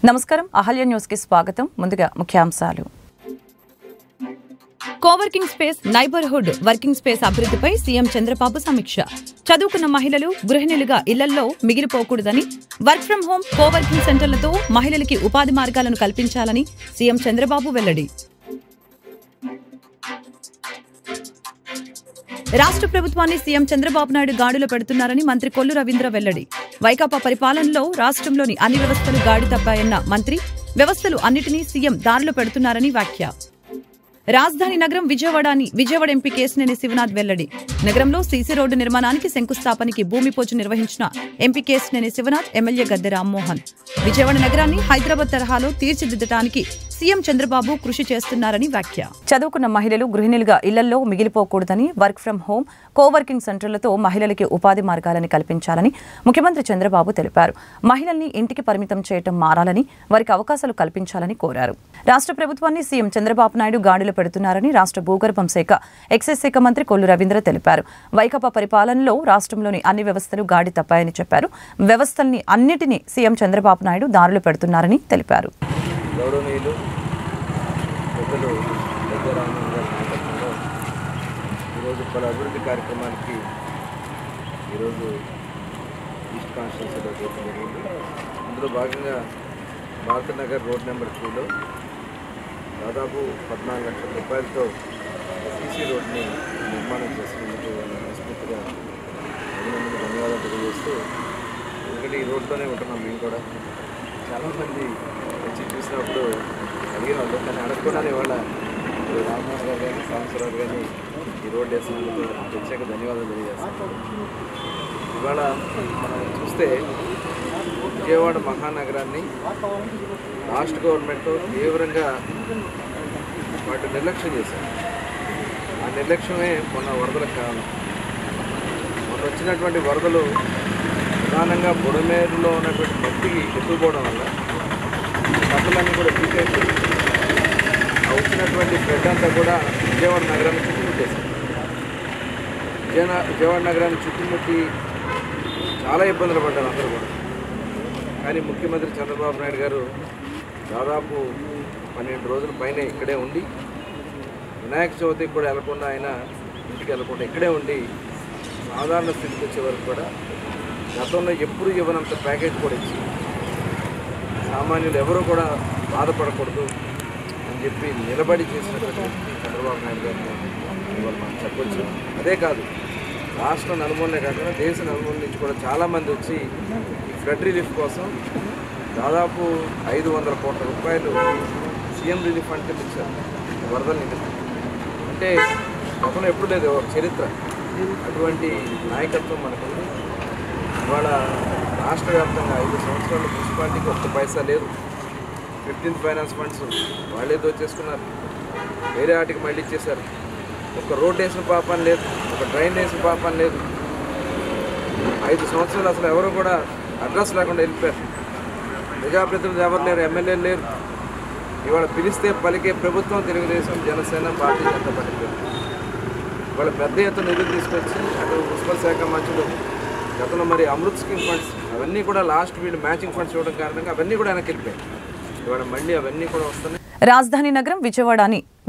నమస్కారం అహల్య న్యూస్ కి స్వాగతం. ముందుగా ముఖ్యాంశాలు. Coworking space neighbourhood working space అభివృద్ధిపై సీఎం చంద్రబాబు సమీక్ష. చదువుకున్న మహిళలు గృహిణులుగా ఇళ్లలో మిగిలిపోకూడదని, వర్క్ ఫ్రం హోం కోవర్కింగ్ సెంటర్లతో మహిళలకి ఉపాధి మార్గాలను కల్పించాలని సీఎం చంద్రబాబు వెల్లడి. రాష్ట్ర ప్రభుత్వాన్ని సీఎం చంద్రబాబు నాయుడు గాడిలో పెడుతున్నారని మంత్రి కొల్లు రవీంద్ర వెల్లడి. వైకాపా పరిపాలనలో రాష్ట్రంలోని అన్ని వ్యవస్థలు గాడి తప్పాయన్న మంత్రి, వ్యవస్థలు అన్నిటినీ సీఎం దారిలో పెడుతున్నారని వ్యాఖ్య. రాజధాని నగరం విజయవాడ ఎంపీ కేశినేని శివనాథ్ వెల్లడి. నగరంలో సీసీ రోడ్డు నిర్మాణానికి శంకుస్థాపనకి భూమి పూజ నిర్వహించిన ఎంపీ కేశినేని శివనాథ్, ఎమ్మెల్యే గద్దె రామ్మోహన్. విజయవాడ నగరాన్ని హైదరాబాద్ తరహాలో తీర్చిదిద్దడానికి సీఎం చంద్రబాబు కృషి చేస్తున్నారని వ్యాఖ్య. చదువుకున్న మహిళలు గృహిణులుగా ఇళ్లలో మిగిలిపోకూడదని, వర్క్ ఫ్రం హోం కోవర్కింగ్ సెంటర్లతో మహిళలకి ఉపాధి మార్గాలను కల్పించాలని ముఖ్యమంత్రి చంద్రబాబు తెలిపారు. మహిళల్ని ఇంటికి పరిమితం చేయడం మారాలని, వారికి అవకాశాలు కల్పించాలని కోరారు. రాష్ట్ర ప్రభుత్వాన్ని సీఎం చంద్రబాబు నాయుడు గాడిలో పెడుతున్నారని రాష్ట్ర భూగర్భం శాఖ, ఎక్సైజ్ శాఖ మంత్రి కొల్లు రవీంద్ర తెలిపారు. వైకాపా పరిపాలనలో రాష్ట్రంలోని అన్ని వ్యవస్థలు గాడి తప్పాయని చెప్పారు. వ్యవస్థల్ని అన్నిటినీ సీఎం చంద్రబాబు నాయుడు దారిలో పెడుతున్నారని తెలిపారు. గౌరవనీయులు పెద్దలు గద్దెరామ్మోహన్ గారి నాయకత్వంలో ఈరోజు పలు అభివృద్ధి కార్యక్రమానికి ఈరోజు ఈస్ట్ కాన్స్టిట్యూన్సీలో చేయడం జరిగింది. అందులో భాగంగా భారతనగర్ రోడ్ నెంబర్ 2లో దాదాపు 14 లక్షల రూపాయలతో సీసీ రోడ్ని నిర్మాణం చేసినందుకు మనస్ఫూర్తిగా అభినందనలు, ధన్యవాదాలు తెలియజేస్తూ, ఎందుకంటే ఈ రోడ్లోనే ఉంటున్నాం మేము కూడా. చాలామంది వచ్చి చూసినప్పుడు అడిగిన వాళ్ళు, కానీ అడగకుండానే ఇవాళ రామ్మోహన్ గారు కానీ సాంబశివరావు కానీ ఈ రోడ్డు వేసినందుకు ప్రత్యేక ధన్యవాదాలు తెలియజేస్తాం. ఇవాళ మనం చూస్తే విజయవాడ మహానగరాన్ని రాష్ట్ర గవర్నమెంట్ తీవ్రంగా వాటి నిర్లక్ష్యం చేశారు. ఆ నిర్లక్ష్యమే మొన్న వరదలకు కారణం. మొన్న వచ్చినటువంటి వరదలు ప్రధానంగా బుడమేరులో ఉన్నటువంటి మట్టికి ఎత్తుకోవడం వల్ల కథలన్నీ కూడా పీకేసి ఆ వచ్చినటువంటి ఫ్లడ్ అంతా కూడా విజయవాడ నగరాన్ని చుట్టుముట్టేశారు. విజయవాడ నగరాన్ని చుట్టుముట్టి చాలా ఇబ్బందులు పడ్డారు అందరూ కూడా. కానీ ముఖ్యమంత్రి చంద్రబాబు నాయుడు గారు దాదాపు 12 రోజుల పైన ఇక్కడే ఉండి, వినాయక చవితికి కూడా వెళ్లకుండా, ఆయన ఇంటికి వెళ్లకుండా ఇక్కడే ఉండి సాధారణ స్థితికి వచ్చే వరకు కూడా గతంలో ఎప్పుడు ఇవ్వనంత ప్యాకేజ్ కూడా ఇచ్చి సామాన్యులు ఎవరూ కూడా బాధపడకూడదు అని చెప్పి నిలబడి చేసినటువంటి చంద్రబాబు నాయుడు గారిని ఇవాళ మనం చెప్పొచ్చు. అదే కాదు, రాష్ట్ర నలుమూలనే కాకుండా దేశ నలుమూల నుంచి కూడా చాలామంది వచ్చి ఈ ఫ్లడ్ రిలీఫ్ కోసం దాదాపు 500 కోట్ల రూపాయలు సీఎం రిలీఫ్ ఫండ్ కింద ఇచ్చారు వరదల నిమిత్తం. అంటే గతంలో ఎప్పుడు లేదు చరిత్ర. అటువంటి నాయకత్వం మనకుంది. ఇవాళ రాష్ట్ర వ్యాప్తంగా 5 సంవత్సరాలు మున్సిపాలిటీకి 1 పైసా లేదు. 15th ఫైనాన్స్ ఫండ్స్ వాళ్ళే దోచేసుకున్నారు, వేరే వాటికి మళ్ళీ ఇచ్చేశారు. ఒక రోడ్ వేసిన పాపం లేదు, ఒక డ్రైన్ వేసిన పాపం లేదు. 5 సంవత్సరాలు అసలు ఎవరు కూడా అడ్రస్ లేకుండా వెళ్ళిపోయారు. ప్రజాప్రతినిధులు ఎవరు లేరు, ఎమ్మెల్యేలు లేరు. ఇవాళ పిలిస్తే పలికే ప్రభుత్వం తెలుగుదేశం, జనసేన, భారతీయ జనతా పార్టీ. ఇవాళ పెద్ద ఎత్తున నిధులు తీసుకొచ్చి అటు మున్సిపల్ శాఖ మంత్రులు గతంలో మరి అమృత్ స్కీమ్ ఫండ్స్ అవన్నీ కూడా లాస్ట్ వీళ్ళు మ్యాచింగ్ ఫండ్స్ ఇవ్వడం కారణంగా అవన్నీ కూడా వెనక్కి వెళ్ళిపోయాయి. ఇవాళ మళ్ళీ అవన్నీ కూడా వస్తున్నాయి. రాజధాని నగరం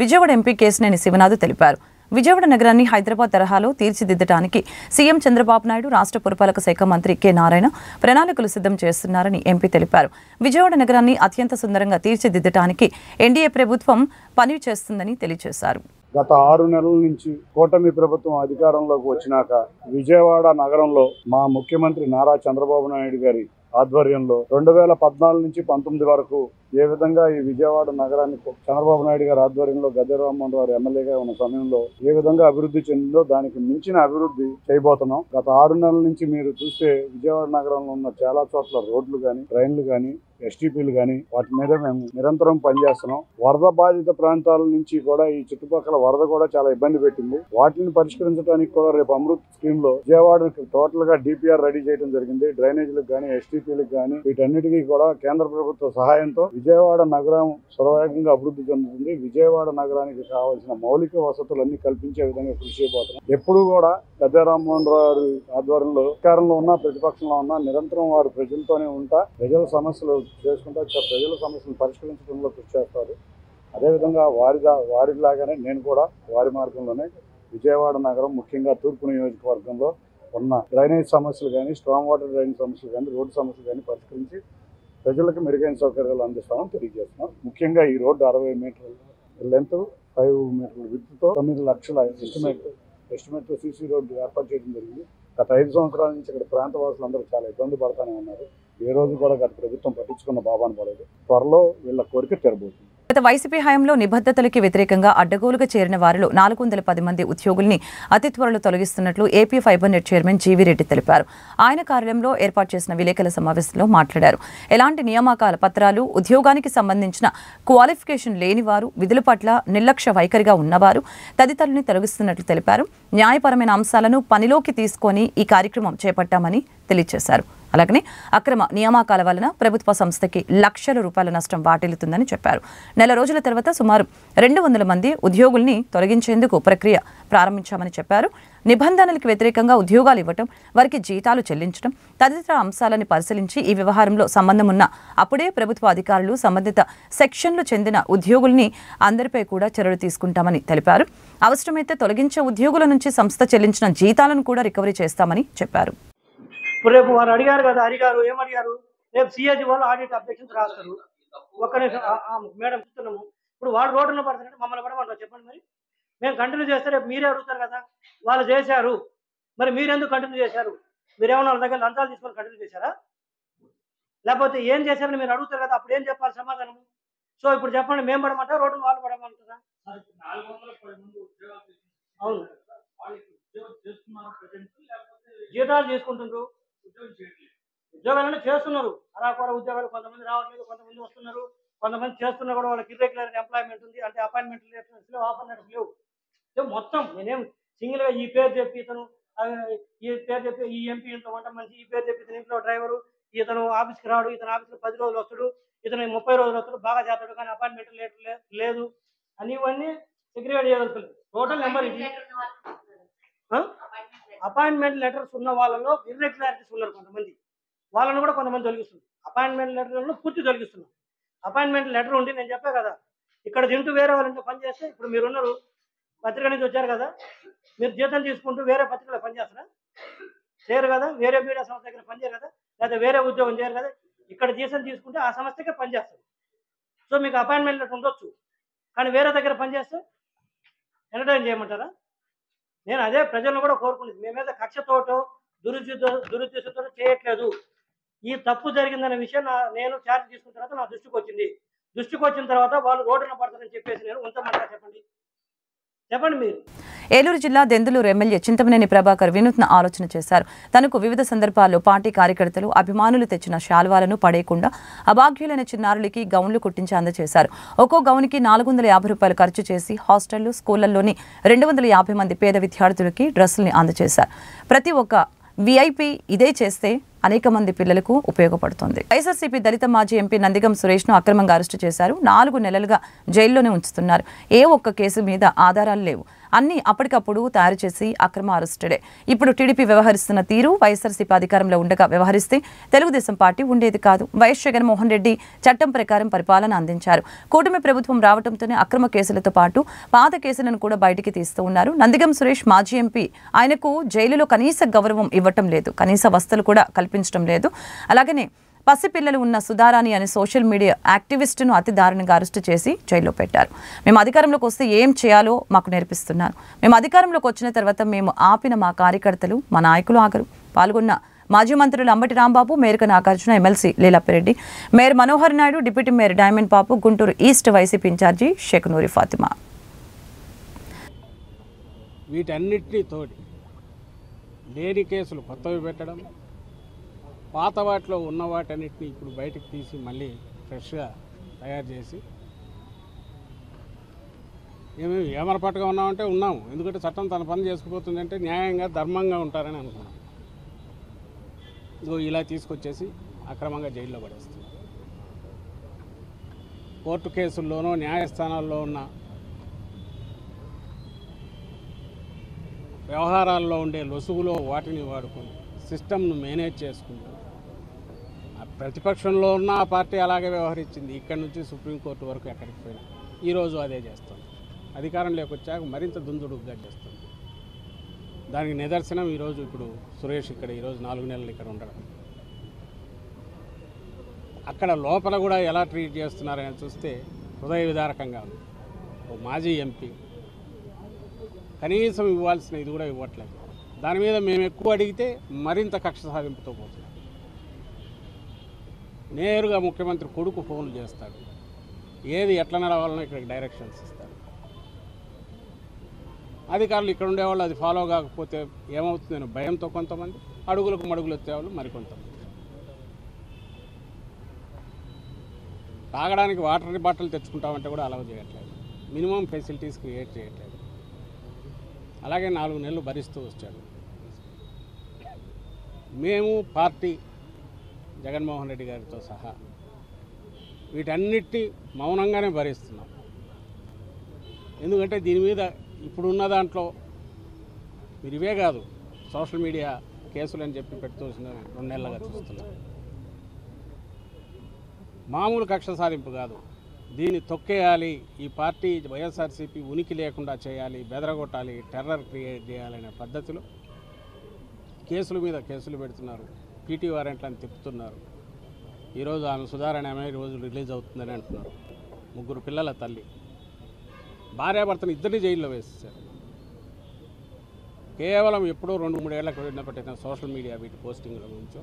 విజయవాడ ఎంపీ కేశినేని శివనాథ్ తెలిపారు. విజయవాడ నగరాన్ని హైదరాబాద్ తరహాలో తీర్చిదిద్దడానికి సీఎం చంద్రబాబు నాయుడు, రాష్ట్ర పురపాలక శాఖ మంత్రి కె నారాయణ ప్రణాళికలు సిద్ధం చేస్తున్నారని ఎంపీ తెలిపారు. విజయవాడ నగరాన్ని అత్యంత సుందరంగా తీర్చిదిద్దడానికి ఎన్డీఏ ప్రభుత్వం పని చేస్తుందని తెలియజేశారు. గత 6 నెలల నుంచి కూటమి ప్రభుత్వం అధికారంలోకి వచ్చినాక విజయవాడ నగరంలో మా ముఖ్యమంత్రి నారా చంద్రబాబు నాయుడు గారి ఆధ్వర్యంలో 2014 నుంచి 19 వరకు ఏ విధంగా ఈ విజయవాడ నగరాన్ని చంద్రబాబు నాయుడు గారి ఆధ్వర్యంలో గద్దె రామ్మోహన్ గారు ఎమ్మెల్యేగా ఉన్న సమయంలో ఏ విధంగా అభివృద్ధి చెందిందో దానికి మించిన అభివృద్ధి చేయబోతున్నాం. గత 6 నెలల నుంచి మీరు చూస్తే విజయవాడ నగరంలో ఉన్న చాలా చోట్ల రోడ్లు కానీ, ట్రైన్లు కానీ, ఎస్టీపీలు కానీ వాటి మీద మేము నిరంతరం పనిచేస్తున్నాం. వరద బాధిత ప్రాంతాల నుంచి కూడా ఈ చుట్టుపక్కల వరద కూడా చాలా ఇబ్బంది పెట్టింది. వాటిని పరిష్కరించడానికి కూడా రేపు అమృత్ స్కీమ్ లో విజయవాడ టోటల్ గా డిపిఆర్ రెడీ చేయడం జరిగింది. డ్రైనేజీలకు కానీ, ఎస్టీపీలకు కానీ వీటన్నిటికీ కూడా కేంద్ర ప్రభుత్వ సహాయంతో విజయవాడ విజయవాడ నగరం శరవేగంగా అభివృద్ధి చెందుతుంది. విజయవాడ నగరానికి కావాల్సిన మౌలిక వసతులన్నీ కల్పించే విధంగా కృషి చేయబోతున్నాం. ఎప్పుడూ కూడా పెద్ద రామ్మోహన్ రావు గారి ఆధ్వర్యంలో అధికారంలో ఉన్నా ప్రతిపక్షంలో ఉన్నా నిరంతరం వారు ప్రజలతోనే ఉంటా, ప్రజల సమస్యలు చేసుకుంటా, ప్రజల సమస్యలు పరిష్కరించడంలో కృషి చేస్తారు. అదేవిధంగా వారిలాగానే నేను కూడా వారి మార్గంలోనే విజయవాడ నగరం ముఖ్యంగా తూర్పు నియోజకవర్గంలో ఉన్న డ్రైనేజ్ సమస్యలు కానీ, స్ట్రాంగ్ వాటర్ డ్రైనేజ్ సమస్యలు కానీ, రోడ్డు సమస్యలు కానీ పరిష్కరించి ప్రజలకు మెరుగైన సౌకర్యాలు అందిస్తామని తెలియజేస్తున్నాం. ముఖ్యంగా ఈ రోడ్డు 60 మీటర్ల లెంత్, 5 మీటర్ల విడ్త్తో 9 లక్షల ఎస్టిమేట్తో సీసీ రోడ్డు ఏర్పాటు చేయడం జరిగింది. గత 5 సంవత్సరాల నుంచి ఇక్కడ ప్రాంతవాసులు అందరూ చాలా ఇబ్బంది పడుతూనే ఉన్నారు. ఏ రోజు కూడా గత ప్రభుత్వం పట్టించుకున్న బాబాను పడలేదు. త్వరలో వీళ్ళ కోరిక తెరబోతుంది. గత వైసీపీ హయాంలో నిబద్ధతలకి వ్యతిరేకంగా అడ్డగోలుగా చేరిన వారిలో 410 మంది ఉద్యోగుల్ని అతి త్వరలో తొలగిస్తున్నట్లు AP fibre net chairman GV Reddy తెలిపారు. ఆయన కార్యాలయంలో ఏర్పాటు చేసిన విలేకరుల సమావేశంలో మాట్లాడారు. ఎలాంటి నియామకాల పత్రాలు, ఉద్యోగానికి సంబంధించిన క్వాలిఫికేషన్ లేని వారు, విధుల పట్ల నిర్లక్ష్య వైఖరిగా ఉన్నవారు తదితరులని తొలగిస్తున్నట్లు తెలిపారు. న్యాయపరమైన అంశాలను పనిలోకి తీసుకొని ఈ కార్యక్రమం చేపట్టామని తెలియజేశారు. అలాగనే అక్రమ నియామకాల వలన ప్రభుత్వ సంస్థకి లక్షల రూపాయల నష్టం వాటిల్లుతుందని చెప్పారు. నెల రోజుల తర్వాత సుమారు 200 మంది ఉద్యోగుల్ని తొలగించేందుకు ప్రక్రియ ప్రారంభించామని చెప్పారు. నిబంధనలకు వ్యతిరేకంగా ఉద్యోగాలు ఇవ్వటం, వారికి జీతాలు చెల్లించడం తదితర అంశాలను పరిశీలించి ఈ వ్యవహారంలో సంబంధం ఉన్న అప్పుడే ప్రభుత్వ అధికారులు సంబంధిత సెక్షన్లు చెందిన ఉద్యోగుల్ని అందరిపై కూడా చర్యలు తీసుకుంటామని తెలిపారు. అవసరమైతే తొలగించే ఉద్యోగుల నుంచి సంస్థ చెల్లించిన జీతాలను కూడా రికవరీ చేస్తామని చెప్పారు. ఇప్పుడు రేపు వారు అడిగారు కదా, అడిగారు ఏమడిగారు, రేపు సిఏజీ వాళ్ళు ఆడిట్ అబ్జెక్షన్స్ రాస్తారు. ఒక్క నిమిషం మేడం చూస్తున్నాము. ఇప్పుడు వాళ్ళు రోడ్డున పడుతుంటే మమ్మల్ని పడమంటారు చెప్పండి. మరి మేము కంటిన్యూ చేస్తే రేపు మీరే అడుగుతారు కదా, వాళ్ళు చేశారు మరి మీరెందుకు కంటిన్యూ చేశారు? మీరేమన్నా వాళ్ళ దగ్గర లంచాలు తీసుకొని కంటిన్యూ చేశారా, లేకపోతే ఏం చేశారని మీరు అడుగుతారు కదా, అప్పుడు ఏం చెప్పాలి సమాధానం? సో ఇప్పుడు చెప్పండి, మేము పడమంటారా రోడ్డును వాళ్ళు పడమంటారా? అవును, జీతాలు తీసుకుంటున్నారు, ఉద్యోగాలన్నీ చేస్తున్నారు. అరాకొర ఉద్యోగాలు కొంతమంది రావట్లేదు, కొంతమంది వస్తున్నారు, కొంతమంది చేస్తున్నా కూడా వాళ్ళకి ఇర్రెగ్యులర్ ఎంప్లాయ్మెంట్ ఉంది. అంటే అపాయింట్మెంట్ లెటర్స్ లేవు, ఆఫర్ లెటర్స్ లేవు. మొత్తం నేనేం సింగిల్గా ఈ పేరు చెప్పి ఇతను, ఈ పేరు చెప్పి ఈ ఎంపీ ఇంట్లో వంట మనిషి, ఈ పేరు చెప్పి ఇతను ఇంట్లో డ్రైవరు, ఇతను ఆఫీస్కి రాడు, ఇతను ఆఫీస్లో 10 రోజులు వస్తాడు, ఇతను 30 రోజులు వస్తాడు, బాగా చేస్తాడు, కానీ అపాయింట్మెంట్ లెటర్ లేదు అని ఇవన్నీ సెగ్రిగేట్ చేయగలుగుతారు. టోటల్ నెంబర్ ఇది. అపాయింట్మెంట్ లెటర్స్ ఉన్న వాళ్ళలో ఇర్రెగ్యులారిటీస్ ఉన్నారు కొంతమంది, వాళ్ళను కూడా కొంతమంది తొలగిస్తుంది. అపాయింట్మెంట్ లెటర్లను పూర్తి తొలగిస్తున్నారు. అపాయింట్మెంట్ లెటర్ ఉండి నేను చెప్పా కదా, ఇక్కడ తింటూ వేరే వాళ్ళంటే పనిచేస్తే, ఇప్పుడు మీరున్నారు పత్రిక నుంచి వచ్చారు కదా, మీరు జీతం తీసుకుంటూ వేరే పత్రికలో పనిచేస్తారా? చేయరు కదా. వేరే మీడియా సంస్థ దగ్గర పనిచేయరు కదా, లేదా వేరే ఉద్యోగం చేయరు కదా. ఇక్కడ జీతం తీసుకుంటే ఆ సంస్థకే పనిచేస్తారు. సో మీకు అపాయింట్మెంట్ లెటర్ ఉండొచ్చు, కానీ వేరే దగ్గర పనిచేస్తే ఎంటర్టైన్ చేయమంటారా? నేను అదే ప్రజలను కూడా కోరుకునేది, మేమేదో కక్షతోటో దురుద్దేశంతో చేయట్లేదు. ఈ తప్పు జరిగిందనే విషయం నేను ఛార్జ్ తీసుకున్న తర్వాత నా దృష్టికి వచ్చిన తర్వాత వాళ్ళు రోడ్డున పడతారని చెప్పేసి నేను ఉంచమంటారా? చెప్పండి మీరు. ఏలూరు జిల్లా దెందులూరు ఎమ్మెల్యే చింతమనేని ప్రభాకర్ వినూత్న ఆలోచన చేశారు. తనకు వివిధ సందర్భాల్లో పార్టీ కార్యకర్తలు, అభిమానులు తెచ్చిన శాల్వాలను పడేయకుండా అభాగ్యులైన చిన్నారులకి గౌన్లు కుట్టించి అందజేశారు. ఒక్కో గౌన్కి 450 రూపాయలు ఖర్చు చేసి హాస్టళ్లు, స్కూళ్లలోని 250 మంది పేద విద్యార్థులకి డ్రెస్సుల్ని అందజేశారు. ప్రతి ఒక్క విఐపి ఇదే చేస్తే అనేక మంది పిల్లలకు ఉపయోగపడుతుంది. వైఎస్ఆర్సీపీ దళిత మాజీ ఎంపీ నందిగం సురేష్ను అక్రమంగా అరెస్టు చేశారు. 4 నెలలుగా జైల్లోనే ఉంచుతున్నారు. ఏ ఒక్క కేసు మీద ఆధారాలు లేవు. అన్ని అప్పటికప్పుడు తయారు చేసి అక్రమ అరెస్టుడే. ఇప్పుడు టీడీపీ వ్యవహరిస్తున్న తీరు వైఎస్ఆర్సీపీ అధికారంలో ఉండగా వ్యవహరిస్తే తెలుగుదేశం పార్టీ ఉండేది కాదు. వైఎస్ జగన్మోహన్ రెడ్డి చట్టం ప్రకారం పరిపాలన అందించారు. కూటమి ప్రభుత్వం రావడంతోనే అక్రమ కేసులతో పాటు పాత కేసులను కూడా బయటికి తీస్తూ ఉన్నారు. నందిగం సురేష్ మాజీ ఎంపీ, ఆయనకు జైలులో కనీస గౌరవం ఇవ్వటం లేదు, కనీస వసతులు కూడా కల్పించడం లేదు. అలాగనే పసిపిల్లలు ఉన్న సుధారాణి అనే సోషల్ మీడియా యాక్టివిస్టును అతి దారుణంగా అరెస్టు చేసి జైల్లో పెట్టారు. మేము అధికారంలోకి వస్తే ఏం చేయాలో మాకు నేర్పిస్తున్నారు. మేము అధికారంలోకి వచ్చిన తర్వాత మేము ఆపిన మా కార్యకర్తలు, మా నాయకులు ఆగరు. పాల్గొన్న మాజీ మంత్రులు Ambati Rambabu, Meraka Nagarjuna, MLC Lelappireddy, mayor Manohar Naidu, deputy mayor diamond Babu, Guntur east YCP ఇన్ఛార్జి షేక్ నూరి ఫాతిమా. వీటన్నిటినీ తోటి లేని కేసులు కొత్తవి పెట్టడం, పాత వాటిలో ఉన్న వాటన్నిటిని ఇప్పుడు బయటకు తీసి మళ్ళీ ఫ్రెష్గా తయారు చేసి మేము ఏమరపాటుగా ఉన్నామంటే ఉన్నాము. ఎందుకంటే చట్టం తన పని చేసుకుపోతుందంటే న్యాయంగా ధర్మంగా ఉంటారని అనుకున్నాం. ఇలా తీసుకొచ్చేసి అక్రమంగా జైల్లో పడేస్తున్నాం. కోర్టు కేసుల్లోనో న్యాయస్థానాల్లో ఉన్న వ్యవహారాల్లో ఉండే లొసుగులో వాటిని వాడుకొని సిస్టమ్ను మేనేజ్ చేసుకుంటూ ప్రతిపక్షంలో ఉన్న ఆ పార్టీ అలాగే వ్యవహరించింది. ఇక్కడి నుంచి సుప్రీంకోర్టు వరకు ఎక్కడికి పోయినా ఈరోజు అదే చేస్తుంది. అధికారంలోకి వచ్చాక మరింత దుందుడుగ్గా చేస్తుంది. దానికి నిదర్శనం ఈరోజు ఇప్పుడు సురేష్ ఇక్కడ ఈరోజు 4 నెలలు ఇక్కడ ఉండడం. అక్కడ లోపల కూడా ఎలా ట్రీట్ చేస్తున్నారని చూస్తే హృదయ విదారకంగా ఉంది. ఓ మాజీ ఎంపీ కనీసం ఇవ్వాల్సిన ఇది కూడా ఇవ్వట్లేదు. దాని మీద మేము ఎక్కువ అడిగితే మరింత కక్ష సాధింపుతో పోతున్నాం. నేరుగా ముఖ్యమంత్రి కొడుకు ఫోన్లు చేస్తాడు, ఏది ఎట్లా నడవాలనో ఇక్కడికి డైరెక్షన్స్ ఇస్తాడు. అధికారులు ఇక్కడ ఉండేవాళ్ళు అది ఫాలో కాకపోతే ఏమవుతుందని భయంతో కొంతమంది, అడుగులకు మడుగులు వచ్చేవాళ్ళు మరికొంతమంది. తాగడానికి వాటర్ బాటిల్ తెచ్చుకుంటామంటే కూడా అలౌ చేయట్లేదు, మినిమం ఫెసిలిటీస్ క్రియేట్ చేయట్లేదు. అలాగే 4 నెలలు భరిస్తూ వచ్చాడు. మేము పార్టీ జగన్మోహన్ రెడ్డి గారితో సహా వీటన్నిటి మౌనంగానే భరిస్తున్నాం. ఎందుకంటే దీని మీద ఇప్పుడున్న దాంట్లో మీరు ఇవే కాదు, సోషల్ మీడియా కేసులు అని చెప్పి పెడుతూసిన 2 నెలలుగా చూస్తున్నాం. మామూలు కక్ష సాధింపు కాదు, దీన్ని తొక్కేయాలి, ఈ పార్టీ వైఎస్ఆర్సీపీ ఉనికి లేకుండా చేయాలి, బెదరగొట్టాలి, టెర్రర్ క్రియేట్ చేయాలనే పద్ధతిలో కేసుల మీద కేసులు పెడుతున్నారు. పీటీ వారెంట్లను తిప్పుతున్నారు. ఈరోజు ఆమె సుధారణ ఆమె ఈరోజు రిలీజ్ అవుతుందని అంటున్నారు. 3 పిల్లల తల్లి, భార్యాభర్తను ఇద్దరిని జైల్లో వేసేసారు. కేవలం ఎప్పుడో 2-3 ఏళ్లకు పెట్టిన సోషల్ మీడియా వీటి పోస్టింగ్ల గురించో,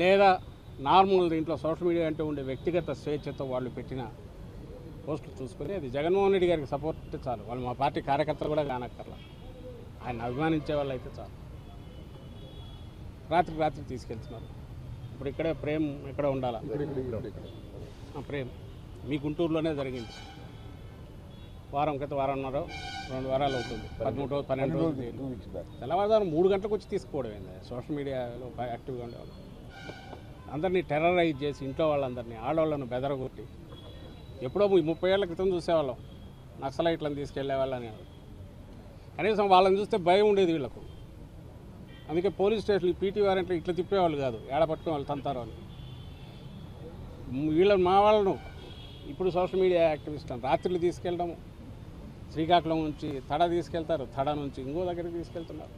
లేదా నార్మల్ దీంట్లో సోషల్ మీడియా అంటే ఉండే వ్యక్తిగత స్వేచ్ఛతో వాళ్ళు పెట్టిన పోస్టులు చూసుకొని అది జగన్మోహన్ రెడ్డి గారికి సపోర్ట్ అంటే చాలు. వాళ్ళు మా పార్టీ కార్యకర్తలు కూడా కానక్కర్లా, ఆయన అభిమానించే వాళ్ళు అయితే చాలు. రాత్రి తీసుకెళ్తున్నారు. ఇప్పుడు ఇక్కడే ప్రేమ్ ఎక్కడ ఉండాలా, ప్రేమ్ మీ గుంటూరులోనే జరిగింది. వారంన్నర 2 వారాలు అవుతుంది, 13 రోజులు 12 రోజులు. తెల్లవారుజాము 3 గంటలకు వచ్చి తీసుకోవడం ఏంది? సోషల్ మీడియాలో యాక్టివ్గా ఉండేవాళ్ళు అందరినీ టెర్రరైజ్ చేసి ఇంట్లో వాళ్ళందరినీ, ఆడవాళ్ళను బెదరగొట్టి, ఎప్పుడో 30 ఏళ్ల క్రితం చూసేవాళ్ళం నక్సలైట్లను తీసుకెళ్లేవాళ్ళని. కనీసం వాళ్ళని చూస్తే భయం ఉండేది వీళ్ళకు. అందుకే పోలీస్ స్టేషన్లు పీటీ వారెంట్లు ఇట్లా తిప్పేవాళ్ళు కాదు, ఏడపట్టుకుని వాళ్ళు తంతారు అని. వీళ్ళని మా వాళ్ళను ఇప్పుడు సోషల్ మీడియా యాక్టివిస్ట్ అని రాత్రులు తీసుకెళ్ళడము, శ్రీకాకుళం నుంచి తడ తీసుకెళ్తారు, తడ నుంచి ఇంకో దగ్గరికి తీసుకెళ్తున్నారు.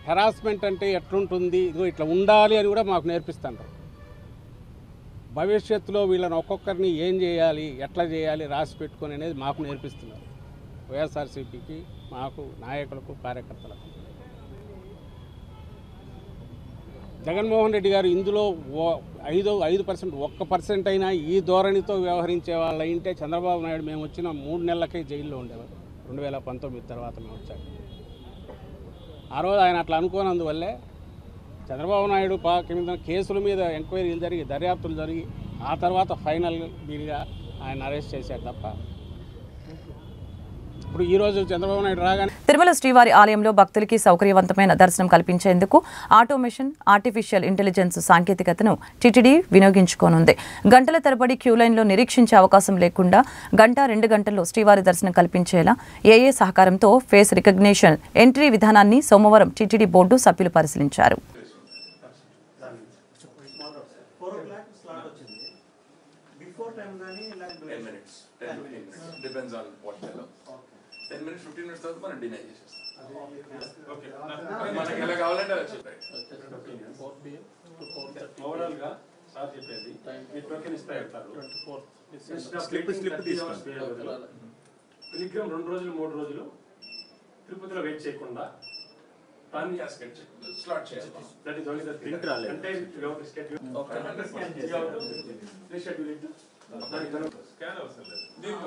హెరాస్మెంట్ అంటే ఎట్లుంటుంది, ఇదిగో ఇట్లా ఉండాలి అని కూడా మాకు నేర్పిస్తుంటారు. భవిష్యత్తులో వీళ్ళని ఒక్కొక్కరిని ఏం చేయాలి, ఎట్లా చేయాలి రాసి పెట్టుకొని అనేది మాకు నేర్పిస్తున్నారు. వైఎస్ఆర్సీపీకి, మాకు, నాయకులకు, కార్యకర్తలకు. జగన్మోహన్ రెడ్డి గారు ఇందులో 5% 1% అయినా ఈ ధోరణితో వ్యవహరించే వాళ్ళు అయింటే చంద్రబాబు నాయుడు మేము వచ్చిన 3 నెలలకే జైల్లో ఉండేవారు. 2019 తర్వాత మేము వచ్చాక ఆ రోజు ఆయన అట్లా అనుకోనందువల్లే చంద్రబాబు నాయుడు కింద కేసుల మీద ఎంక్వైరీలు జరిగి దర్యాప్తులు జరిగి ఆ తర్వాత ఫైనల్ బిల్గా ఆయన అరెస్ట్ చేశారు తప్ప ఇప్పుడు ఈ రోజు చంద్రబాబు నాయుడు రాగానే తిరుమల శ్రీవారి ఆలయంలో భక్తులకి సౌకర్యవంతమైన దర్శనం కల్పించేందుకు ఆటోమేషన్, ఆర్టిఫిషియల్ ఇంటెలిజెన్స్ సాంకేతికతను టీటీడీ వినియోగించుకోనుంది. గంటల తరబడి క్యూ లైన్లో నిరీక్షించే అవకాశం లేకుండా 1-2 గంటల్లో శ్రీవారి దర్శనం కల్పించేలా ఏఏ సహకారంతో ఫేస్ రికగ్నిషన్ ఎంట్రీ విధానాన్ని సోమవారం టీటీడీ బోర్డు సభ్యులు పరిశీలించారు. తర్వాత మనం డినై చేసేస్తాం. మనకి ఎలా కావాలంటే అలా చెప్పారు. ఓవరాల్ గా సార్ చెప్పేది ఈ టోకెన్ ఇస్తా చెప్తారు. స్లిప్ తీసుకోండి. పిలిగ్రిమ్ 2 రోజులు 3 రోజులు తిరుపతిలో వెయిట్ చేయకుండా ప్లాన్ క్యాస్కెట్ స్లాట్ చేయాలి. That is only the thing. అంటే you have to schedule. Okay. Please schedule it. Scan అవసరం లేదు. దీనికి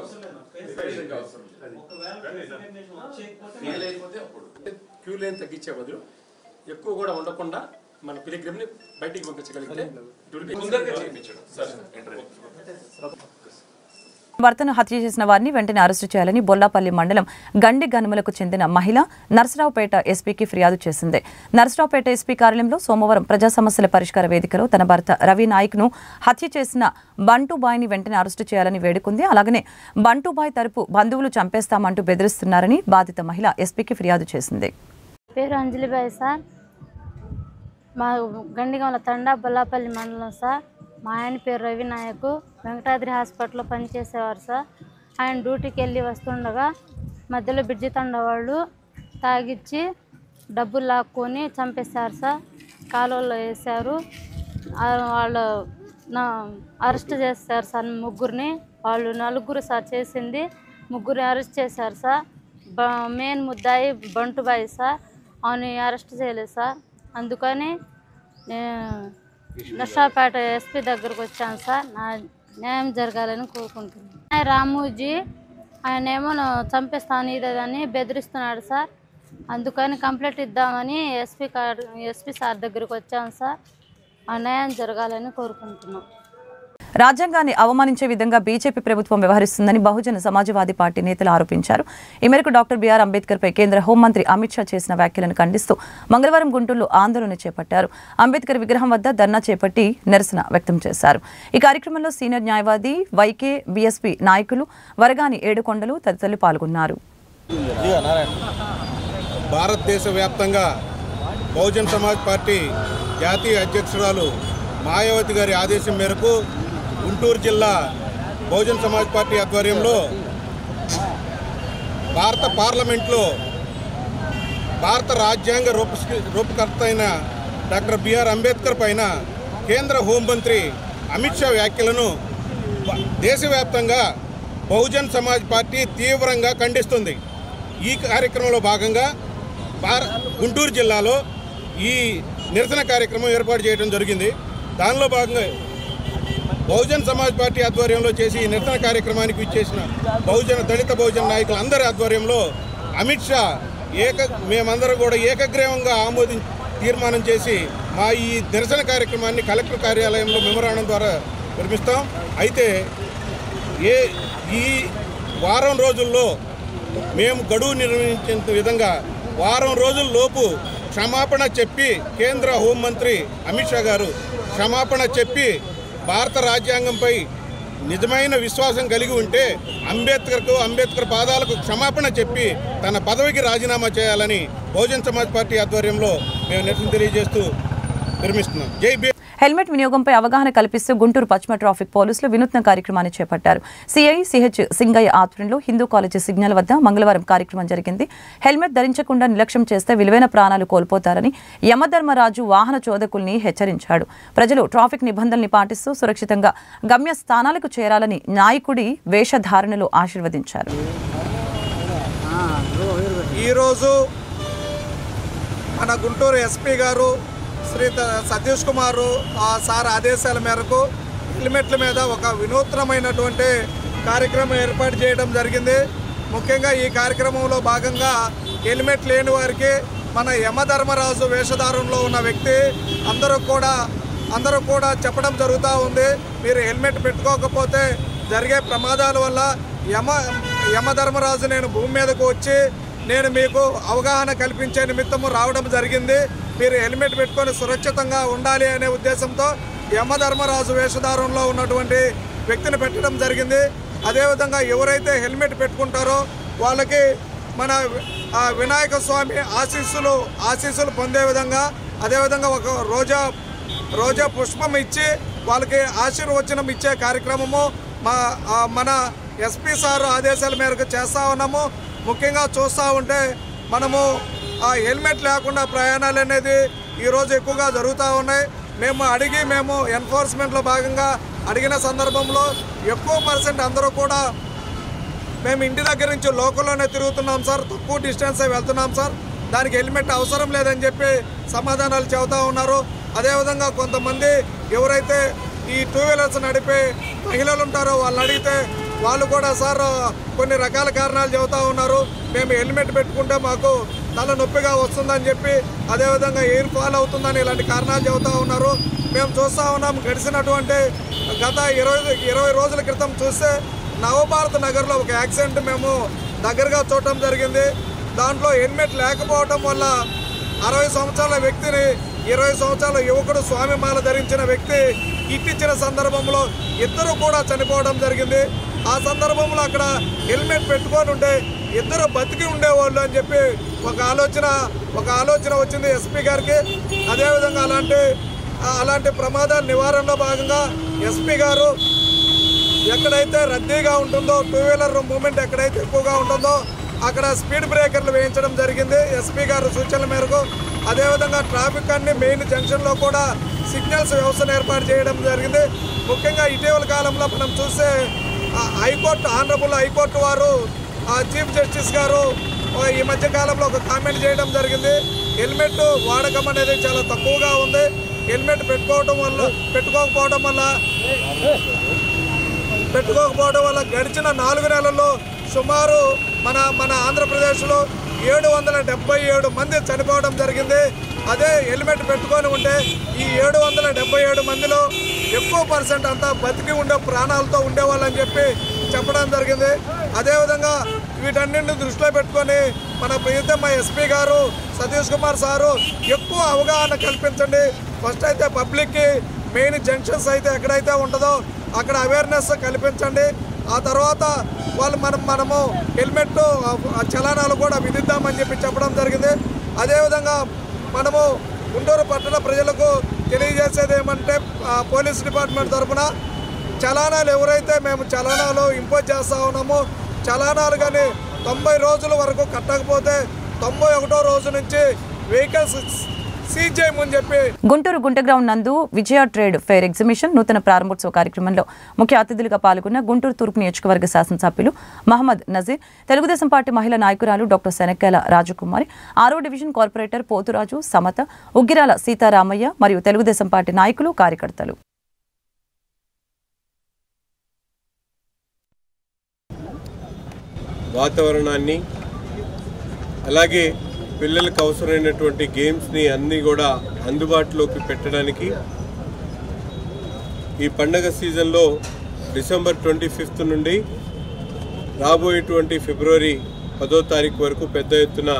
అవసరం లేదు. క్యూ లైన్ తగ్గించే బదులు ఎక్కువ కూడా ఉండకుండా మన పిలిగ్రిమ్ ని బయటికి పంపించగలిగితే భర్తను హత్య చేసిన వారిని వెంటనే అరెస్టు చేయాలని బొల్లాపల్లి మండలం గండి గనుమలకు చెందిన మహిళ నర్సరావుపేట ఎస్పీకి ఫిర్యాదు చేసింది. నర్సరావుపేట ఎస్పీ కార్యాలయంలో సోమవారం ప్రజా సమస్యల పరిష్కార వేదికలో తన భర్త రవి నాయక్ను హత్య చేసిన బంటుబాయ్ని వెంటనే అరెస్టు చేయాలని వేడుకుంది. అలాగనే బంటుబాయ్ తరపు బంధువులు చంపేస్తామంటూ బెదిరిస్తున్నారని బాధిత మహిళ ఎస్పీకి ఫిర్యాదు చేసింది. పేరు అంజలిబాయ్ సార్, మా గండిగంల తండా బొల్లాపల్లి మండలం సార్. మా ఆయన పేరు రవి నాయక్, వెంకటాద్రి హాస్పిటల్లో పనిచేసేవారు సార్. ఆయన డ్యూటీకి వెళ్ళి వస్తుండగా మధ్యలో బ్రిడ్జి తండ వాళ్ళు తాగిచ్చి డబ్బులు లాక్కొని చంపేశారు సార్. కాలువలో వేశారు. వాళ్ళు అరెస్ట్ చేశారు సార్ ముగ్గురిని. వాళ్ళు నలుగురు సార్ చేసింది, ముగ్గురిని అరెస్ట్ చేశారు సార్. మెయిన్ ముద్దాయి బంటుబాయ్ సార్, అవును అరెస్ట్ చేయలేదు సార్. అందుకని నర్సరావుపేట ఎస్పీ దగ్గరకు వచ్చాను సార్. నా న్యాయం జరగాలని కోరుకుంటున్నాను. రామూజీ ఆయనేమో చంపేస్తాను ఇదని బెదిరిస్తున్నాడు సార్. అందుకని కంప్లైంట్ ఇద్దామని ఎస్పీ సార్ దగ్గరకు వచ్చాను సార్. ఆ న్యాయం జరగాలని కోరుకుంటున్నాం. రాజ్యాంగాన్ని అవమానించే విధంగా బీజేపీ ప్రభుత్వం వ్యవహరిస్తుందని బహుజన సమాజ్వాదీ పార్టీ నేతలు ఆరోపించారు. ఈ మేరకు డాక్టర్ బిఆర్ అంబేద్కర్ పై కేంద్ర హోంమంత్రి అమిత్ షా చేసిన వ్యాఖ్యలను ఖండిస్తూ మంగళవారం గుంటూరులో ఆందోళన చేపట్టారు. అంబేద్కర్ విగ్రహం వద్ద ధర్నా చేపట్టి నిరసన వ్యక్తం చేశారు. ఈ కార్యక్రమంలో సీనియర్ న్యాయవాది వైకే బీఎస్పీ నాయకులు వరగాని ఏడుకొండలు తదితరులు పాల్గొన్నారు. భారతదేశ వ్యాప్తంగా బహుజన్ సమాజ్ పార్టీ జాతీయ అధ్యక్షురాలు మాయావతి గారి ఆదేశం మేరకు గుంటూరు జిల్లా బహుజన్ సమాజ్ పార్టీ ఆధ్వర్యంలో భారత పార్లమెంట్లో భారత రాజ్యాంగ రూపకర్త అయిన డాక్టర్ బిఆర్ అంబేద్కర్ పైన కేంద్ర హోంమంత్రి అమిత్ షా వ్యాఖ్యలను దేశవ్యాప్తంగా బహుజన్ సమాజ్ పార్టీ తీవ్రంగా ఖండిస్తుంది. ఈ కార్యక్రమంలో భాగంగా గుంటూరు జిల్లాలో ఈ నిరసన కార్యక్రమం ఏర్పాటు చేయడం జరిగింది. దానిలో భాగంగా బహుజన్ సమాజ్ పార్టీ ఆధ్వర్యంలో చేసి ఈ నిరసన కార్యక్రమానికి ఇచ్చేసిన దళిత బహుజన నాయకులు అందరి ఆధ్వర్యంలో అమిత్ షా మేమందరం కూడా ఏకగ్రీవంగా తీర్మానం చేసి మా ఈ నిరసన కార్యక్రమాన్ని కలెక్టర్ కార్యాలయంలో మెమోరాండం ద్వారా నిర్మిస్తాం. అయితే ఈ వారం రోజుల్లో మేము గడువు నిర్వహించిన విధంగా వారం రోజుల లోపు క్షమాపణ చెప్పి కేంద్ర హోంమంత్రి అమిత్ షా గారు క్షమాపణ చెప్పి భారత రాజ్యాంగంపై నిజమైన విశ్వాసం కలిగి ఉంటే అంబేద్కర్ పాదాలకు క్షమాపణ చెప్పి తన పదవికి రాజీనామా చేయాలని బహుజన్ సమాజ్ పార్టీ ఆధ్వర్యంలో మేము నిరసన తెలియజేస్తూ విరమిస్తున్నాం. జై బీ. హెల్మెట్ వినియోగంపై అవగాహన కల్పిస్తూ గుంటూరు పశ్చిమ ట్రాఫిక్ పోలీసులు వినూత్న కార్యక్రమాన్ని చేపట్టారు. సిఐ సిహెచ్ సింగయ్య ఆధ్వర్యంలో హిందూ కాలేజీ సిగ్నల్ వద్ద మంగళవారం కార్యక్రమం జరిగింది. హెల్మెట్ ధరించకుండా నిర్లక్ష్యం చేస్తే విలువైన ప్రాణాలు కోల్పోతారని యమధర్మరాజు వాహన చోదకుల్ని హెచ్చరించాడు. ప్రజలు ట్రాఫిక్ నిబంధనల్ని పాటిస్తూ సురక్షితంగా గమ్య స్థానాలకు చేరాలని నాయకుడి వేషధారణలో ఆశీర్వదించారు. ఈరోజు మన గుంటూరు ఎస్పీ గారు శ్రీ సతీష్ కుమార్ సార్ ఆదేశాల మేరకు హెల్మెట్ల మీద ఒక వినూత్నమైనటువంటి కార్యక్రమం ఏర్పాటు చేయడం జరిగింది. ముఖ్యంగా ఈ కార్యక్రమంలో భాగంగా హెల్మెట్ లేని వారికి మన యమధర్మరాజు వేషధారంలో ఉన్న వ్యక్తి అందరూ కూడా చెప్పడం జరుగుతూ ఉంది. మీరు హెల్మెట్ పెట్టుకోకపోతే జరిగే ప్రమాదాల వల్ల యమధర్మరాజు నేను భూమి మీదకు వచ్చి నేను మీకు అవగాహన కల్పించే నిమిత్తము రావడం జరిగింది. మీరు హెల్మెట్ పెట్టుకొని సురక్షితంగా ఉండాలి అనే ఉద్దేశంతో యమధర్మరాజు వేషధారంలో ఉన్నటువంటి వ్యక్తిని పెట్టడం జరిగింది. అదేవిధంగా ఎవరైతే హెల్మెట్ పెట్టుకుంటారో వాళ్ళకి మన వినాయక స్వామి ఆశీస్సులు పొందే విధంగా అదేవిధంగా ఒక రోజా పుష్పం ఇచ్చి వాళ్ళకి ఆశీర్వచనం ఇచ్చే కార్యక్రమము మన ఎస్పీ సార్ ఆదేశాల మేరకు చేస్తూ ఉన్నాము. ముఖ్యంగా చూస్తూ ఉంటే మనము హెల్మెట్ లేకుండా ప్రయాణాలు అనేది ఈరోజు ఎక్కువగా జరుగుతూ ఉన్నాయి. మేము ఎన్ఫోర్స్మెంట్లో భాగంగా అడిగిన సందర్భంలో ఎక్కువ % అందరూ కూడా మేము ఇంటి దగ్గర నుంచి లోకల్లోనే తిరుగుతున్నాం సార్, తక్కువ డిస్టెన్సే వెళ్తున్నాం సార్, దానికి హెల్మెట్ అవసరం లేదని చెప్పి సమాధానాలు చెబుతూ ఉన్నారు. అదేవిధంగా కొంతమంది ఎవరైతే ఈ 2 వీలర్స్ నడిపే మహిళలు ఉంటారో వాళ్ళని అడిగితే వాళ్ళు కూడా సార్ కొన్ని రకాల కారణాలు చెబుతూ ఉన్నారు. మేము హెల్మెట్ పెట్టుకుంటే మాకు తల నొప్పిగా వస్తుందని చెప్పి అదేవిధంగా ఎయిర్ ఫాల్ అవుతుందని ఇలాంటి కారణాలు చెబుతూ ఉన్నారు. మేము చూస్తూ ఉన్నాం గడిచినటువంటి గత 20 రోజుల క్రితం చూస్తే నవభారత్ నగర్లో ఒక యాక్సిడెంట్ మేము దగ్గరగా చూడటం జరిగింది. దాంట్లో హెల్మెట్ లేకపోవటం వల్ల 60 సంవత్సరాల వ్యక్తిని 20 సంవత్సరాల యువకుడు స్వామిమాల ధరించిన వ్యక్తి ఇట్టించిన సందర్భంలో ఇద్దరు కూడా చనిపోవడం జరిగింది. ఆ సందర్భంలో అక్కడ హెల్మెట్ పెట్టుకొని ఉంటే ఇద్దరు బతికి ఉండేవాళ్ళు అని చెప్పి ఒక ఆలోచన వచ్చింది ఎస్పీ గారికి. అదేవిధంగా అలాంటి ప్రమాదాల నివారణలో భాగంగా ఎస్పీ గారు ఎక్కడైతే రద్దీగా ఉంటుందో, 2 వీలర్ మూమెంట్ ఎక్కడైతే ఎక్కువగా ఉంటుందో అక్కడ స్పీడ్ బ్రేకర్లు వేయించడం జరిగింది ఎస్పీ గారు సూచనల మేరకు. అదేవిధంగా ట్రాఫిక్ అన్ని మెయిన్ జంక్షన్లో కూడా సిగ్నల్స్ వ్యవస్థను ఏర్పాటు చేయడం జరిగింది. ముఖ్యంగా ఇటీవల కాలంలో మనం చూస్తే ఆనరబుల్ హైకోర్టు వారు చీఫ్ జస్టిస్ గారు ఈ మధ్య కాలంలో ఒక కామెంట్ చేయడం జరిగింది. హెల్మెట్ వాడకం అనేది చాలా తక్కువగా ఉంది. హెల్మెట్ పెట్టుకోకపోవడం వల్ల గడిచిన 4 నెలల్లో సుమారు మన ఆంధ్రప్రదేశ్లో 777 మంది చనిపోవడం జరిగింది. అదే హెల్మెట్ పెట్టుకొని ఉంటే ఈ 777 మందిలో ఎక్కువ % అంతా బతికి ఉండే ప్రాణాలతో ఉండేవాళ్ళని చెప్పడం జరిగింది. అదేవిధంగా వీటన్నింటిని దృష్టిలో పెట్టుకొని మన ప్రియతమ ఎస్పీ గారు సతీష్ కుమార్ సారు ఎక్కువ అవగాహన కల్పించండి. ఫస్ట్ అయితే పబ్లిక్కి మెయిన్ జంక్షన్స్ అయితే ఎక్కడైతే ఉంటుందో అక్కడ అవేర్నెస్ కల్పించండి. ఆ తర్వాత మనము హెల్మెట్ చలానాలు కూడా విధిద్దామని చెప్పడం జరిగింది. అదేవిధంగా మనము గుంటూరు పట్టణ ప్రజలకు తెలియజేసేది ఏమంటే పోలీస్ డిపార్ట్మెంట్ తరఫున చలానాలు ఎవరైతే మేము చలానాలు ఇంపోజ్ చేస్తూ ఉన్నామో చలానాలు కానీ 90 రోజుల వరకు కట్టకపోతే 91వ రోజు నుంచి వెహికల్స్ సీజ్ చేయమని చెప్పి గుంటూరు గుంటగ్రౌండ్ నందు విజయ ట్రేడ్ ఫెయిర్ ఎగ్జిబిషన్ నూతన ప్రారంభోత్సవ కార్యక్రమంలో ముఖ్య అతిథులుగా పాల్గొన్న గుంటూరు తూర్పు నియోజకవర్గ శాసనసభ్యులు మహమ్మద్ నజీర్, తెలుగుదేశం పార్టీ మహిళా నాయకురాలు డాక్టర్ శనక్కాల రాజకుమారి, 6వ డివిజన్ కార్పొరేటర్ పోతురాజు సమత, ఉగ్గిరాల సీతారామయ్య మరియు తెలుగుదేశం పార్టీ నాయకులు కార్యకర్తలు. వాతావరణాన్ని అలాగే పిల్లలకు అవసరమైనటువంటి గేమ్స్ని అన్నీ కూడా అందుబాటులోకి పెట్టడానికి ఈ పండగ సీజన్లో డిసెంబర్ 25 నుండి రాబోయేటువంటి ఫిబ్రవరి 10వ తారీఖు వరకు పెద్ద ఎత్తున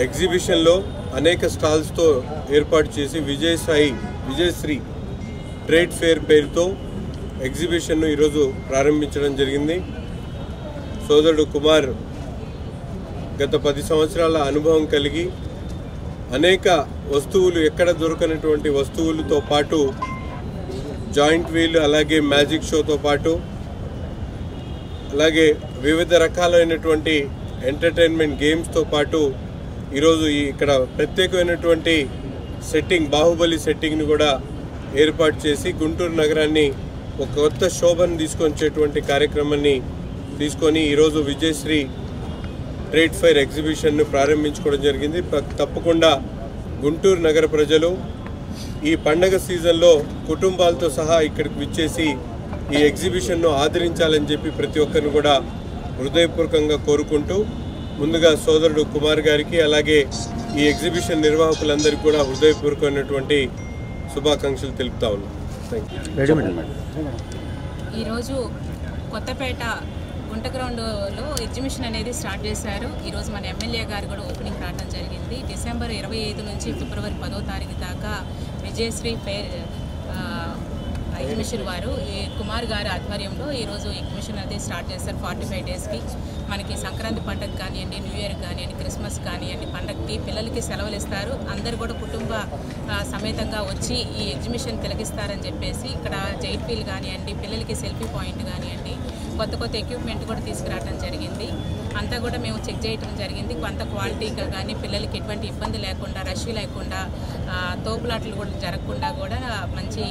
ఎగ్జిబిషన్లో అనేక స్టాల్స్తో ఏర్పాటు చేసి విజయశ్రీ ట్రేడ్ ఫెయిర్ పేరుతో ఎగ్జిబిషన్ను ఈరోజు ప్రారంభించడం జరిగింది. సోదరుడు కుమార్ గత 10 సంవత్సరాల అనుభవం కలిగి అనేక వస్తువులు ఎక్కడ దొరకనటువంటి వస్తువులతో పాటు జాయింట్ వీల్ అలాగే మ్యాజిక్ షోతో పాటు అలాగే వివిధ రకాలైనటువంటి ఎంటర్టైన్మెంట్ గేమ్స్తో పాటు ఈరోజు ఇక్కడ ప్రత్యేకమైనటువంటి సెట్టింగ్ బాహుబలి సెట్టింగ్ని కూడా ఏర్పాటు చేసి గుంటూరు నగరాన్ని ఒక కొత్త శోభను తీసుకొచ్చేటువంటి కార్యక్రమాన్ని తీసుకొని ఈరోజు విజయశ్రీ ట్రేడ్ ఫెయిర్ ఎగ్జిబిషన్ను ప్రారంభించుకోవడం జరిగింది. తప్పకుండా గుంటూరు నగర ప్రజలు ఈ పండగ సీజన్లో కుటుంబాలతో సహా ఇక్కడికి విచ్చేసి ఈ ఎగ్జిబిషన్ను ఆదరించాలని చెప్పి ప్రతి ఒక్కరిని కూడా హృదయపూర్వకంగా కోరుకుంటూ ముందుగా సోదరుడు కుమార్ గారికి అలాగే ఈ ఎగ్జిబిషన్ నిర్వాహకులందరికీ కూడా హృదయపూర్వకమైనటువంటి శుభాకాంక్షలు తెలుపుతా ఉన్నాం. ఈరోజు కొత్తపేట గుంటగ్రౌండ్లో ఎగ్జిబిషన్ అనేది స్టార్ట్ చేశారు. ఈరోజు మన ఎమ్మెల్యే గారు కూడా ఓపెనింగ్ రావడం జరిగింది. డిసెంబర్ 25 నుంచి ఫిబ్రవరి 10వ తారీఖు దాకా విజయశ్రీ ఫెయిర్ ఎగ్జిబిషన్ వారు ఈ కుమార్ గారి ఆధ్వర్యంలో ఈరోజు ఎగ్జిబిషన్ అనేది స్టార్ట్ చేస్తారు. 45 డేస్కి మనకి సంక్రాంతి పండుగ కానివ్వండి, న్యూ ఇయర్ కానివ్వండి, క్రిస్మస్ కానివ్వండి, పండగకి పిల్లలకి సెలవులు ఇస్తారు. అందరు కూడా కుటుంబ సమేతంగా వచ్చి ఈ ఎగ్జిబిషన్ తిలకిస్తారని చెప్పేసి ఇక్కడ జైట్ వీల్ కానివ్వండి, పిల్లలకి సెల్ఫీ పాయింట్ కానివ్వండి, కొత్త ఎక్విప్మెంట్ కూడా తీసుకురావడం జరిగింది. అంతా కూడా మేము చెక్ చేయడం జరిగింది. కొంత క్వాలిటీగా కానీ పిల్లలకి ఎటువంటి ఇబ్బంది లేకుండా, రష్ లేకుండా, తోపులాటలు కూడా జరగకుండా కూడా మంచి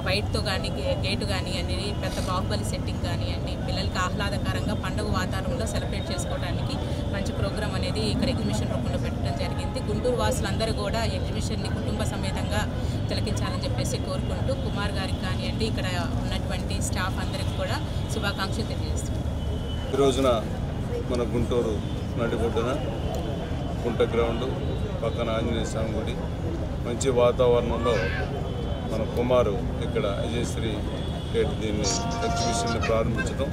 వైట్తో కానీ గేటు కానివ్వండి, పెద్ద బాహుబలి సెట్టింగ్ కానివ్వండి, పిల్లలకి ఆహ్లాదకరంగా పండుగ వాతావరణంలో సెలబ్రేట్ చేసుకోవడానికి మంచి ప్రోగ్రామ్ అనేది ఇక్కడ ఎగ్జిబిషన్ రూపంలో పెట్టడం జరిగింది. గుంటూరు వాసులందరూ కూడా ఎగ్జిబిషన్ని కుటుంబ సమేతంగా తిలకించాలని చెప్పేసి కోరుకుంటూ కుమార్ గారికి కానివ్వండి, ఇక్కడ ఉన్నటువంటి స్టాఫ్ అందరికి కూడా శుభాకాంక్షలు తెలియజేస్తున్నాం. ఈ రోజున మన గుంటూరు నడిబొడ్డున గుంట గ్రౌండ్ పక్కన ఆంజనేయ స్వామి గుడి మంచి వాతావరణంలో మన కుమారు ఇక్కడ విజయశ్రీ దీన్ని ఎగ్జిబిషన్ని ప్రారంభించడం,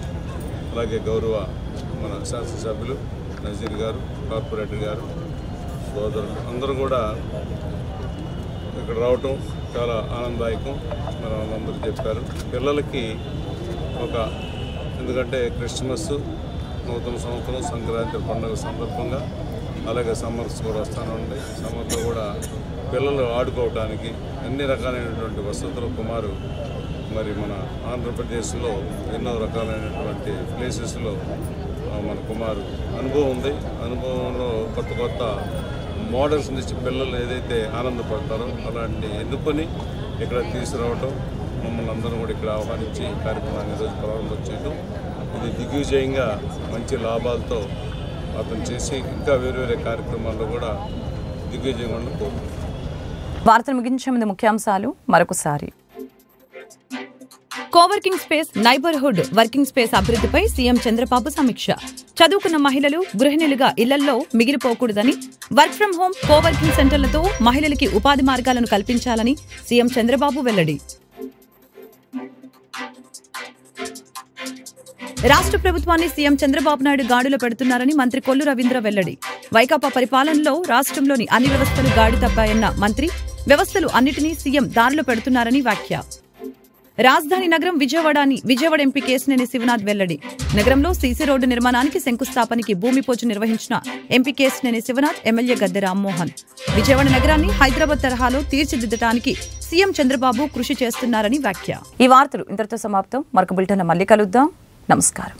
అలాగే గౌరవ మన శాసనసభ్యులు నజీర్ గారు, కార్పొరేటర్ గారు, సోదరులు అందరూ కూడా ఇక్కడ రావటం చాలా ఆనందదాయకం. మన వాళ్ళందరూ చెప్పారు. పిల్లలకి ఎందుకంటే క్రిస్మస్, నూతన సంవత్సరం, సంక్రాంతి పండుగ సందర్భంగా, అలాగే సమ్మర్స్ కూడా వస్తూనే ఉంటాయి. సమ్మర్లో కూడా పిల్లలు ఆడుకోవడానికి అన్ని రకాలైనటువంటి వసతులు కుమారు మరి మన ఆంధ్రప్రదేశ్లో ఎన్నో రకాలైనటువంటి ప్లేసెస్లో మన కుమారు అనుభవం ఉంది. అనుభవంలో కొత్త కొత్త మోడల్స్ నుంచి పిల్లలు ఏదైతే ఆనందపడతారో అలాంటి ఎన్నుకొని ఇక్కడ తీసుకురావటం, మమ్మల్ని అందరం కూడా ఇక్కడ ఆహ్వానించి కార్యక్రమాన్ని ఈరోజు ప్రారంభం చేయడం, ఇది దిగ్విజయంగా మంచి లాభాలతో అతను చేసి ఇంకా వేరే కార్యక్రమాల్లో కూడా దిగ్విజయంగా కోరుకుంటున్నాం. వార్తలు ముగించే ముందు ముఖ్యాంశాలు మరొకసారి. Coworking space, neighbourhood working space అభివృద్ధిపై సీఎం చంద్రబాబు సమీక్ష. చదువుకున్న మహిళలు గృహిణులుగా ఇళ్లలో మిగిలిపోకూడదని, వర్క్ ఫ్రం హోం కోవర్కింగ్ సెంటర్లతో మహిళలకి ఉపాధి మార్గాలను కల్పించాలని సీఎం చంద్రబాబు వెల్లడి. రాష్ట్ర ప్రభుత్వాన్ని సీఎం చంద్రబాబు నాయుడు గాడిలో పెడుతున్నారని మంత్రి కొల్లు రవీంద్ర వెల్లడి. వైకాపా పరిపాలనలో రాష్ట్రంలోని అన్ని వ్యవస్థలు గాడి తప్పాయన్న మంత్రి, వ్యవస్థలు అన్నిటినీ సీఎం దారిలో పెడుతున్నారని వ్యాఖ్య. రాజధాని నగరం విజయవాడ ఎంపీ కేశినేని శివనాథ్ వెల్లడి. నగరంలో సీసీ రోడ్డు నిర్మాణానికి శంకుస్థాపనకి భూమి పూజ నిర్వహించిన ఎంపీ కేశినేని శివనాథ్, ఎమ్మెల్యే గద్దె రామ్మోహన్. విజయవాడ నగరాన్ని హైదరాబాద్ తరహాలో తీర్చిదిద్దడానికి సీఎం చంద్రబాబు కృషి చేస్తున్నారని వ్యాఖ్య. ఈ వార్తలు ఇంతటితో సమాప్తం. మరొక బులెటిన్లో మళ్ళీ కలుద్దాం. నమస్కారం.